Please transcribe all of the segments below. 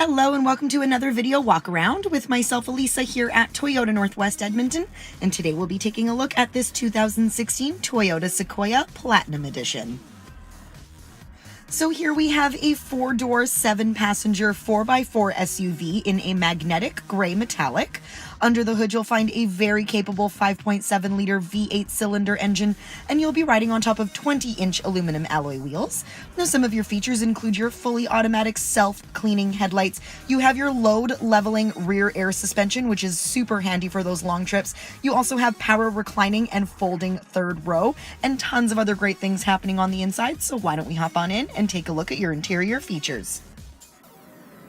Hello and welcome to another video walk around with myself, Elisa, here at Toyota Northwest Edmonton. And today we'll be taking a look at this 2016 Toyota Sequoia Platinum Edition. So here we have a 4-door, 7-passenger 4x4 SUV in a magnetic gray metallic. Under the hood, you'll find a very capable 5.7-liter V8 cylinder engine, and you'll be riding on top of 20-inch aluminum alloy wheels. Now, some of your features include your fully automatic self-cleaning headlights. You have your load-leveling rear air suspension, which is super handy for those long trips. You also have power reclining and folding third row, and tons of other great things happening on the inside. So why don't we hop on in and take a look at your interior features.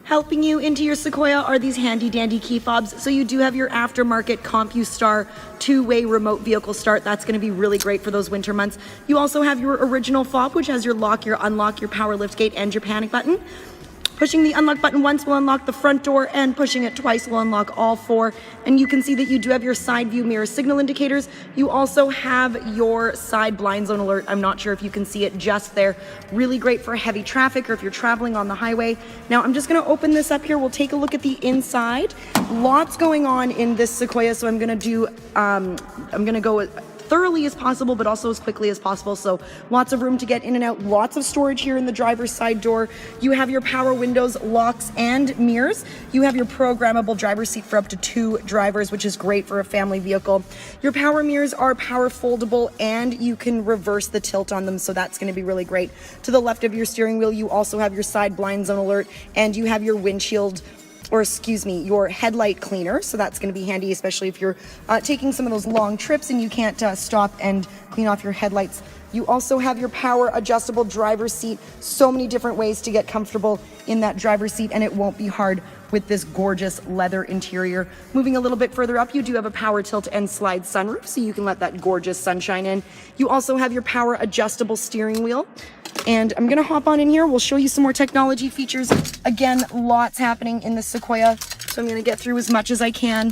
Helping you into your Sequoia are these handy dandy key fobs. So you do have your aftermarket CompuStar 2-way remote vehicle start. That's going to be really great for those winter months. You also have your original fob, which has your lock, your unlock, your power liftgate, and your panic button. Pushing the unlock button once will unlock the front door, and pushing it twice will unlock all 4. And you can see that you do have your side view mirror signal indicators. You also have your side blind zone alert. I'm not sure if you can see it just there. Really great for heavy traffic or if you're traveling on the highway. Now I'm just going to open this up here. We'll take a look at the inside. Lots going on in this Sequoia, so I'm going to go thoroughly as possible, but also as quickly as possible. So lots of room to get in and out, lots of storage here in the driver's side door. You have your power windows, locks, and mirrors. You have your programmable driver's seat for up to 2 drivers, which is great for a family vehicle. Your power mirrors are power foldable, and you can reverse the tilt on them, so that's going to be really great. To the left of your steering wheel, you also have your side blind zone alert, and you have your your headlight cleaner. So that's going to be handy, especially if you're taking some of those long trips and you can't stop and clean off your headlights. You also have your power adjustable driver's seat. So many different ways to get comfortable in that driver's seat, and it won't be hard with this gorgeous leather interior. Moving a little bit further up, you do have a power tilt and slide sunroof, so you can let that gorgeous sunshine in. You also have your power adjustable steering wheel. And I'm gonna hop on in here. We'll show you some more technology features. Again, lots happening in the Sequoia, so I'm gonna get through as much as I can.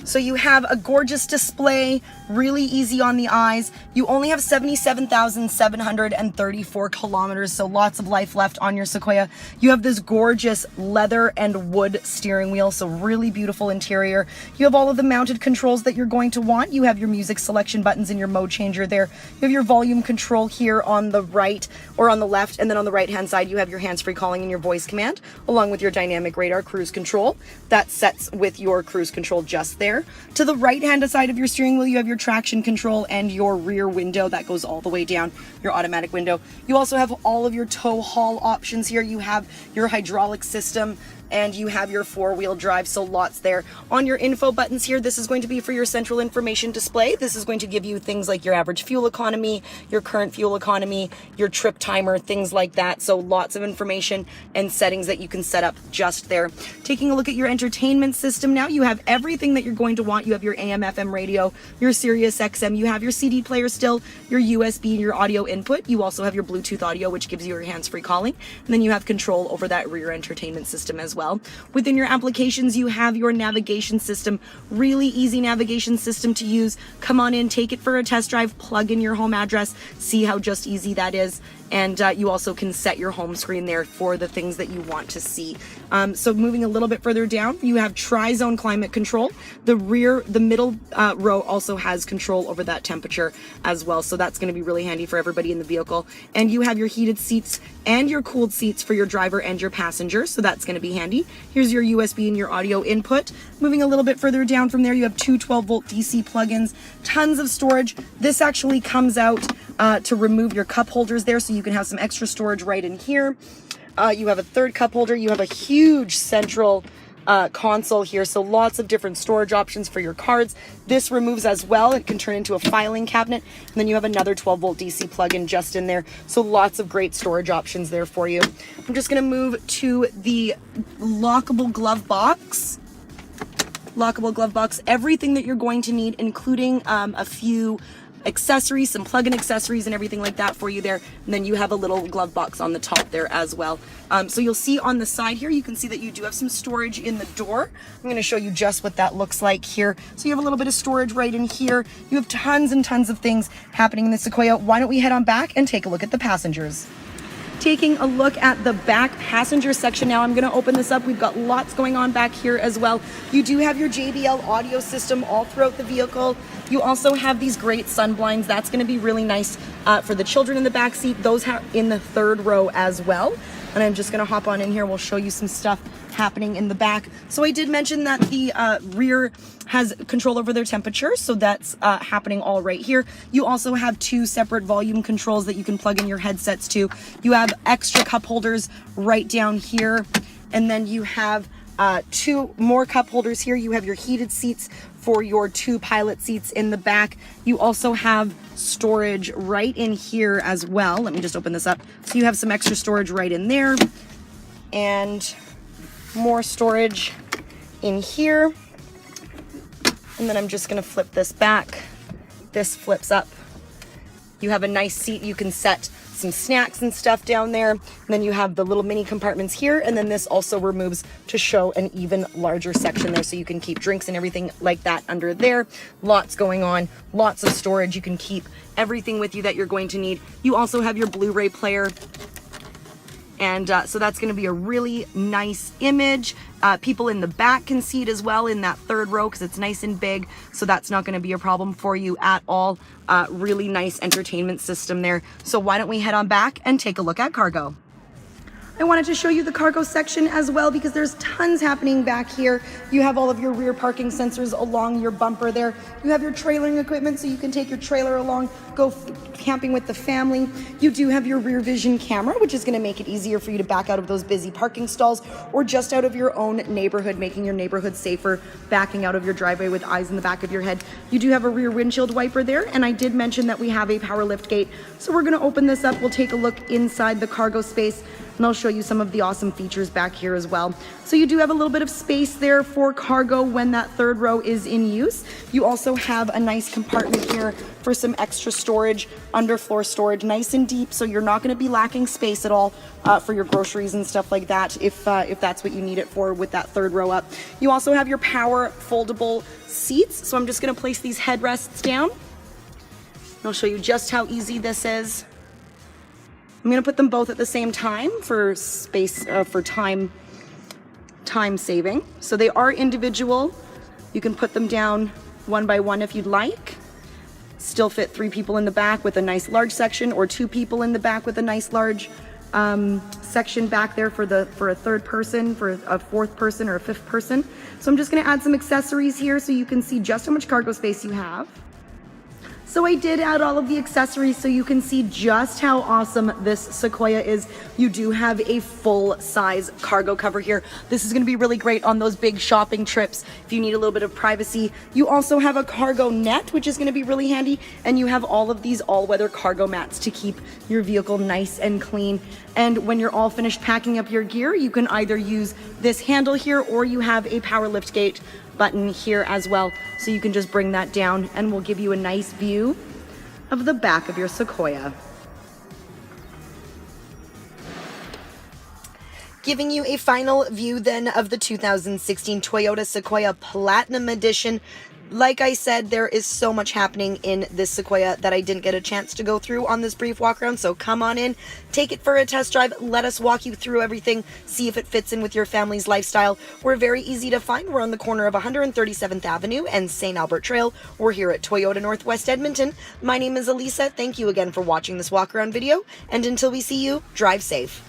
So you have a gorgeous display, really easy on the eyes. You only have 77,734 kilometers, so lots of life left on your Sequoia. You have this gorgeous leather and wood steering wheel, so really beautiful interior. You have all of the mounted controls that you're going to want. You have your music selection buttons and your mode changer there. You have your volume control here on the right or on the left, and then on the right-hand side, you have your hands-free calling and your voice command, along with your dynamic radar cruise control. That sets with your cruise control just there. To the right-hand side of your steering wheel, you have your traction control and your rear window that goes all the way down, your automatic window. You also have all of your tow haul options here. You have your hydraulic system, and you have your 4-wheel drive, so lots there. On your info buttons here, this is going to be for your central information display. This is going to give you things like your average fuel economy, your current fuel economy, your trip timer, things like that. So lots of information and settings that you can set up just there. Taking a look at your entertainment system now, you have everything that you're going to want. You have your AM, FM radio, your Sirius XM, you have your CD player still, your USB and your audio input. You also have your Bluetooth audio, which gives you your hands-free calling. And then you have control over that rear entertainment system as well. Within your applications, you have your navigation system, really easy navigation system to use. Come on in, take it for a test drive, plug in your home address, see how just easy that is. And you also can set your home screen there for the things that you want to see. So moving a little bit further down, you have tri-zone climate control. The middle row also has control over that temperature as well. So that's going to be really handy for everybody in the vehicle. And you have your heated seats and your cooled seats for your driver and your passenger. So that's going to be handy. Here's your USB and your audio input. Moving a little bit further down from there, you have 2 12-volt DC plugins, tons of storage. This actually comes out to remove your cup holders there, so you can have some extra storage right in here. You have a 3rd cup holder. You have a huge central console here, so lots of different storage options for your cards. This removes as well. It can turn into a filing cabinet, and then you have another 12-volt DC plug-in just in there, so lots of great storage options there for you. I'm just going to move to the lockable glove box. Everything that you're going to need, including a few accessories, some plug-in accessories and everything like that for you there. And then you have a little glove box on the top there as well. So you'll see on the side here, you can see that you do have some storage in the door. I'm going to show you just what that looks like here. So you have a little bit of storage right in here. You have tons and tons of things happening in the Sequoia. Why don't we head on back and take a look at the passengers? Taking a look at the back passenger section now, I'm going to open this up. We've got lots going on back here as well. You do have your JBL audio system all throughout the vehicle. You also have these great sun blinds. That's going to be really nice for the children in the back seat. Those in the third row as well. And I'm just going to hop on in here. We'll show you some stuff happening in the back. So I did mention that the rear has control over their temperature, so that's happening all right here. You also have 2 separate volume controls that you can plug in your headsets to. You have extra cup holders right down here, and then you have 2 more cup holders here. You have your heated seats for your 2 pilot seats in the back. You also have storage right in here as well. Let me just open this up. So you have some extra storage right in there, and more storage in here. And then I'm just gonna flip this back. This flips up. You have a nice seat. You can set some snacks and stuff down there. And then you have the little mini compartments here. And then this also removes to show an even larger section there. So you can keep drinks and everything like that under there. Lots going on, lots of storage. You can keep everything with you that you're going to need. You also have your Blu-ray player. And so that's going to be a really nice image. People in the back can see it as well in that third row because it's nice and big. So that's not going to be a problem for you at all. Really nice entertainment system there. So why don't we head on back and take a look at cargo. I wanted to show you the cargo section as well because there's tons happening back here. You have all of your rear parking sensors along your bumper there. You have your trailering equipment so you can take your trailer along, go camping with the family. You do have your rear vision camera, which is going to make it easier for you to back out of those busy parking stalls or just out of your own neighborhood, making your neighborhood safer, backing out of your driveway with eyes in the back of your head. You do have a rear windshield wiper there, and I did mention that we have a power lift gate. So we're going to open this up. We'll take a look inside the cargo space, and I'll show you some of the awesome features back here as well. So you do have a little bit of space there for cargo when that third row is in use. You also have a nice compartment here for some extra storage, underfloor storage, nice and deep, so you're not going to be lacking space at all for your groceries and stuff like that if that's what you need it for with that third row up. You also have your power foldable seats, so I'm just going to place these headrests down. And I'll show you just how easy this is. I'm going to put them both at the same time for space, for time saving. So they are individual. You can put them down one by one if you'd like. Still fit 3 people in the back with a nice large section, or 2 people in the back with a nice large section back there for a third person, for a 4th person or a 5th person. So I'm just going to add some accessories here so you can see just how much cargo space you have. So I did add all of the accessories so you can see just how awesome this Sequoia is. You do have a full-size cargo cover here. This is going to be really great on those big shopping trips if you need a little bit of privacy. You also have a cargo net, which is going to be really handy, and you have all of these all-weather cargo mats to keep your vehicle nice and clean. And when you're all finished packing up your gear, you can either use this handle here, or you have a power lift gate button here as well, so you can just bring that down and we'll give you a nice view of the back of your Sequoia. Giving you a final view then of the 2016 Toyota Sequoia Platinum Edition. Like I said, there is so much happening in this Sequoia that I didn't get a chance to go through on this brief walk around, so come on in, take it for a test drive, let us walk you through everything, see if it fits in with your family's lifestyle. We're very easy to find. We're on the corner of 137th Avenue and St. Albert Trail. We're here at Toyota Northwest Edmonton. My name is Elisa. Thank you again for watching this walk around video, and until we see you, drive safe.